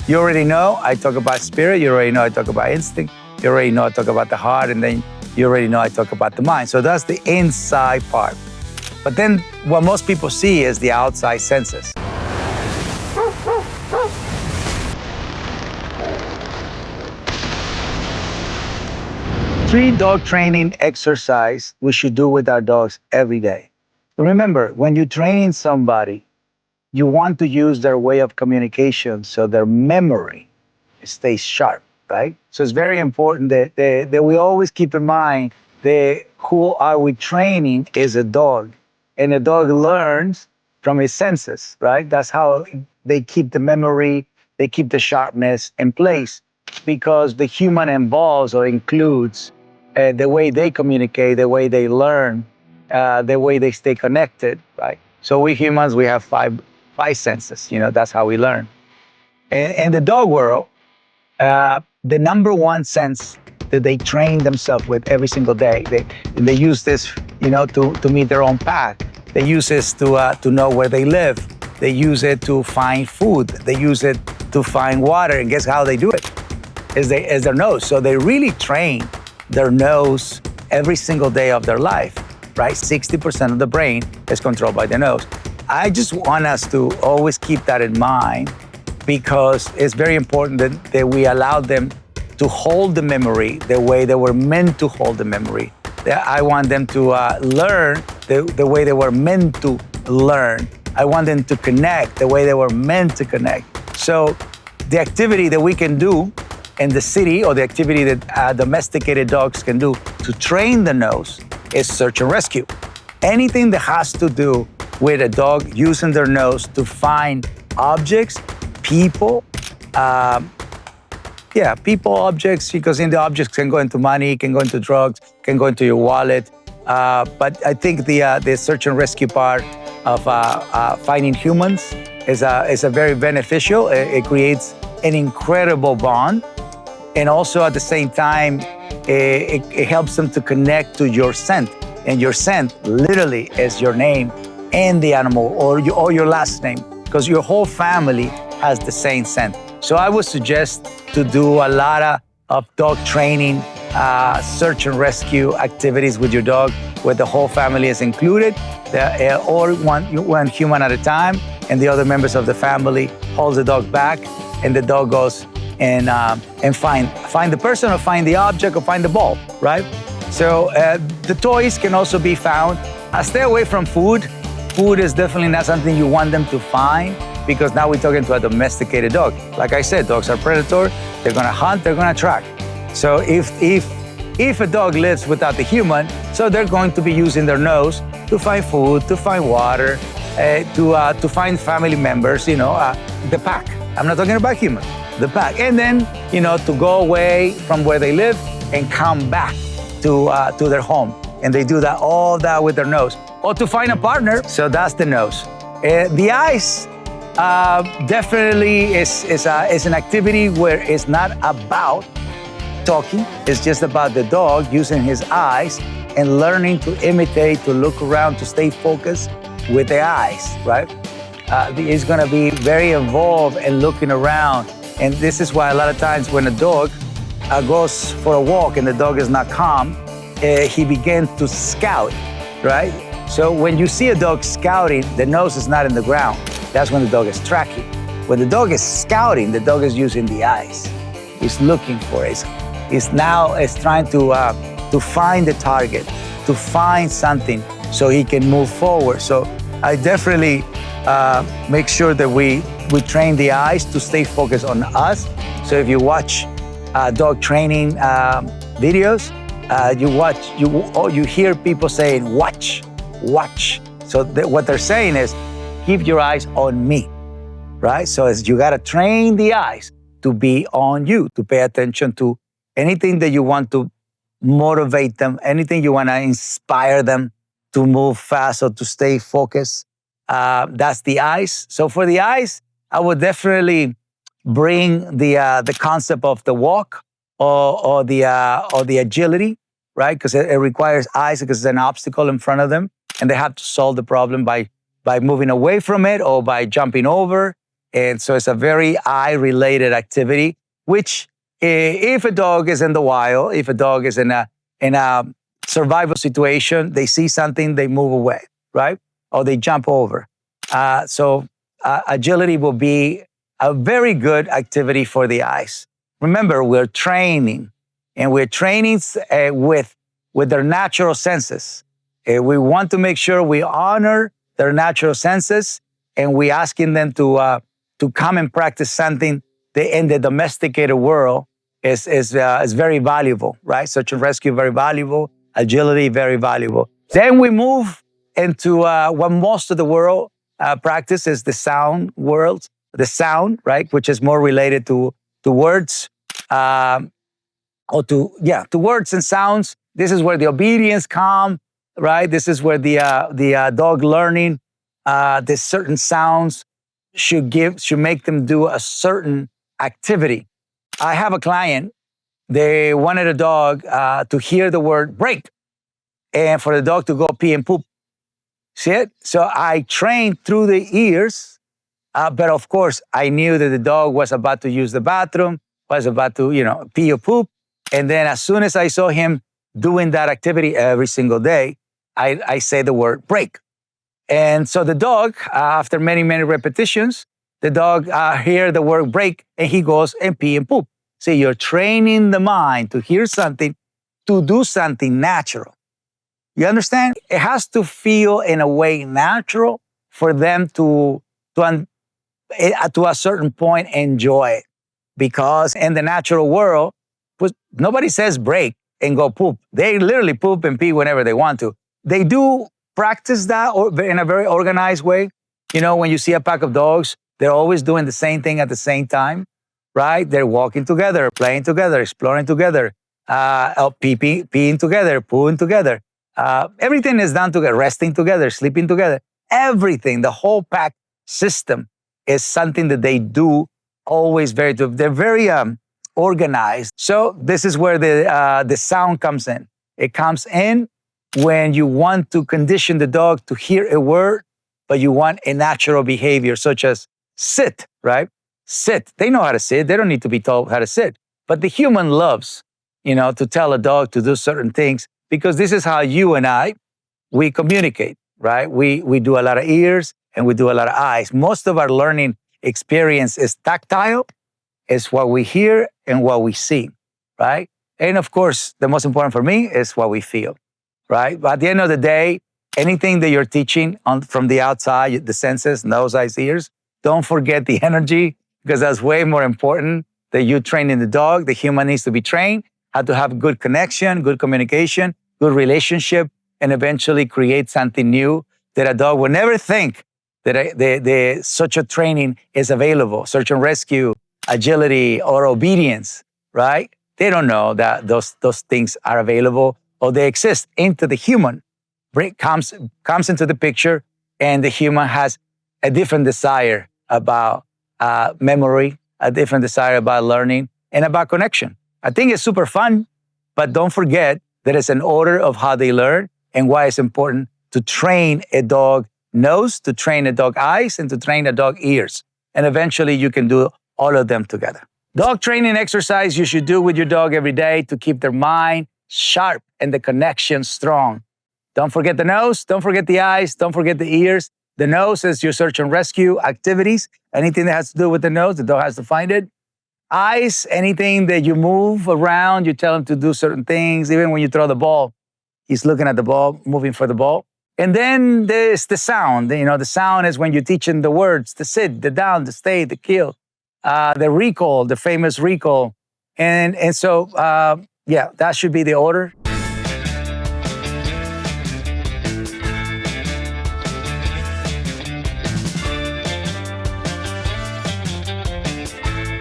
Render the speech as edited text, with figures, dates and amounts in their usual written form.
You already know I talk about spirit. You already know I talk about instinct. You already know I talk about the heart. And then you already know I talk about the mind. So that's the inside part. But then what most people see is the outside senses. Three dog training exercise we should do with our dogs every day. Remember, when you're training somebody, you want to use their way of communication so their memory stays sharp, right? So it's very important that we always keep in mind that who are we training is a dog. And a dog learns from his senses, right? That's how they keep the memory, they keep the sharpness in place, because the human involves or includes the way they communicate, the way they learn, the way they stay connected, right? So we humans, we have five senses. That's how we learn. In the dog world, the number one sense that they train themselves with every single day, they use this, to meet their own pack. They use this to know where they live. They use it to find food. They use it to find water. And guess how they do it? Is their nose. So they really train their nose every single day of their life, right? 60% of the brain is controlled by the nose. I just want us to always keep that in mind, because it's very important that we allow them to hold the memory the way they were meant to hold the memory. I want them to learn the way they were meant to learn. I want them to connect the way they were meant to connect. So the activity that we can do in the city, or the activity that domesticated dogs can do to train the nose, is search and rescue. Anything that has to do with a dog using their nose to find objects, people, objects, because in the objects can go into money, can go into drugs, can go into your wallet. But I think the search and rescue part of finding humans is a very beneficial. It creates an incredible bond. And also at the same time, it helps them to connect to your scent. And your scent literally is your name and the animal, or your last name, because your whole family has the same scent. So I would suggest to do a lot of dog training, search and rescue activities with your dog, where the whole family is included, or one human at a time, and the other members of the family holds the dog back, and the dog goes and find the person, or find the object, or find the ball, right? So the toys can also be found. Stay away from food. Food is definitely not something you want them to find, because now we're talking to a domesticated dog. Like I said, dogs are predator. They're gonna hunt, they're gonna track. So if a dog lives without the human, so they're going to be using their nose to find food, to find water, to find family members, the pack. I'm not talking about humans, the pack. And then, to go away from where they live and come back to their home. And they do all that with their nose. Or to find a partner, so that's the nose. The eyes definitely is an activity where it's not about talking. It's just about the dog using his eyes and learning to imitate, to look around, to stay focused with the eyes, right? He's gonna be very involved in looking around. And this is why a lot of times when a dog goes for a walk and the dog is not calm, he begins to scout, right? So when you see a dog scouting, the nose is not in the ground. That's when the dog is tracking. When the dog is scouting, the dog is using the eyes. He's looking for it. He's trying to find the target, to find something so he can move forward. So I definitely make sure that we train the eyes to stay focused on us. So if you watch dog training videos, you hear people saying, watch. So what they're saying is, keep your eyes on me, right? So you gotta train the eyes to be on you, to pay attention to anything that you want to motivate them, anything you wanna inspire them to move fast or to stay focused. That's the eyes. So for the eyes, I would definitely bring the concept of the walk or the agility, right? Because it requires eyes, because there's an obstacle in front of them, and they have to solve the problem by moving away from it or by jumping over. And so it's a very eye-related activity, which if a dog is in the wild, if a dog is in a survival situation, they see something, they move away, right? Or they jump over. So agility will be a very good activity for the eyes. Remember, we're training, and we're training with their natural senses. We want to make sure we honor their natural senses, and we asking them to come and practice something that in the domesticated world is very valuable, right? Search and rescue, very valuable. Agility, very valuable. Then we move into what most of the world practice is the sound world, the sound, right, which is more related to words, to words and sounds. This is where the obedience come, right? This is where the dog learning the certain sounds should make them do a certain activity. I have a client. They wanted a dog to hear the word break, and for the dog to go pee and poop. See it? So I trained through the ears, but of course I knew that the dog was about to use the bathroom, was about to, pee or poop. And then as soon as I saw him doing that activity every single day, I say the word break. And so the dog, after many, many repetitions, the dog hear the word break and he goes and pee and poop. See, you're training the mind to hear something, to do something natural. You understand? It has to feel in a way natural for them to a certain point enjoy it. Because in the natural world, nobody says break and go poop. They literally poop and pee whenever they want to. They do practice that in a very organized way. When you see a pack of dogs, they're always doing the same thing at the same time, right? They're walking together, playing together, exploring together, peeing together, pooing together. Everything is done together, resting together, sleeping together. Everything, the whole pack system is something that they do always they're very organized. So this is where the sound comes in. It comes in when you want to condition the dog to hear a word, but you want a natural behavior, such as sit, right? Sit. They know how to sit. They don't need to be told how to sit. But the human loves, to tell a dog to do certain things, because this is how you and I, we communicate, right? We do a lot of ears and we do a lot of eyes. Most of our learning experience is tactile, is what we hear and what we see, right? And of course, the most important for me is what we feel, right? But at the end of the day, anything that you're teaching from the outside, the senses, nose, eyes, ears, don't forget the energy, because that's way more important that you training the dog. The human needs to be trained how to have good connection, good communication, good relationship, and eventually create something new that a dog will never think that such a training is available. Search and rescue, agility, or obedience, right? They don't know that those things are available or they exist into the human. Comes into the picture, and the human has a different desire about memory, a different desire about learning, and about connection. I think it's super fun, but don't forget that it's an order of how they learn and why it's important to train a dog nose, to train a dog eyes, and to train a dog ears. And eventually you can do all of them together. Dog training exercise you should do with your dog every day to keep their mind sharp and the connection strong. Don't forget the nose, don't forget the eyes, don't forget the ears. The nose is your search and rescue activities. Anything that has to do with the nose, the dog has to find it. Eyes, anything that you move around, you tell him to do certain things. Even when you throw the ball, he's looking at the ball, moving for the ball. And then there's the sound. The sound is when you're teaching the words, the sit, the down, the stay, the kill, the recall, the famous recall. And so, that should be the order.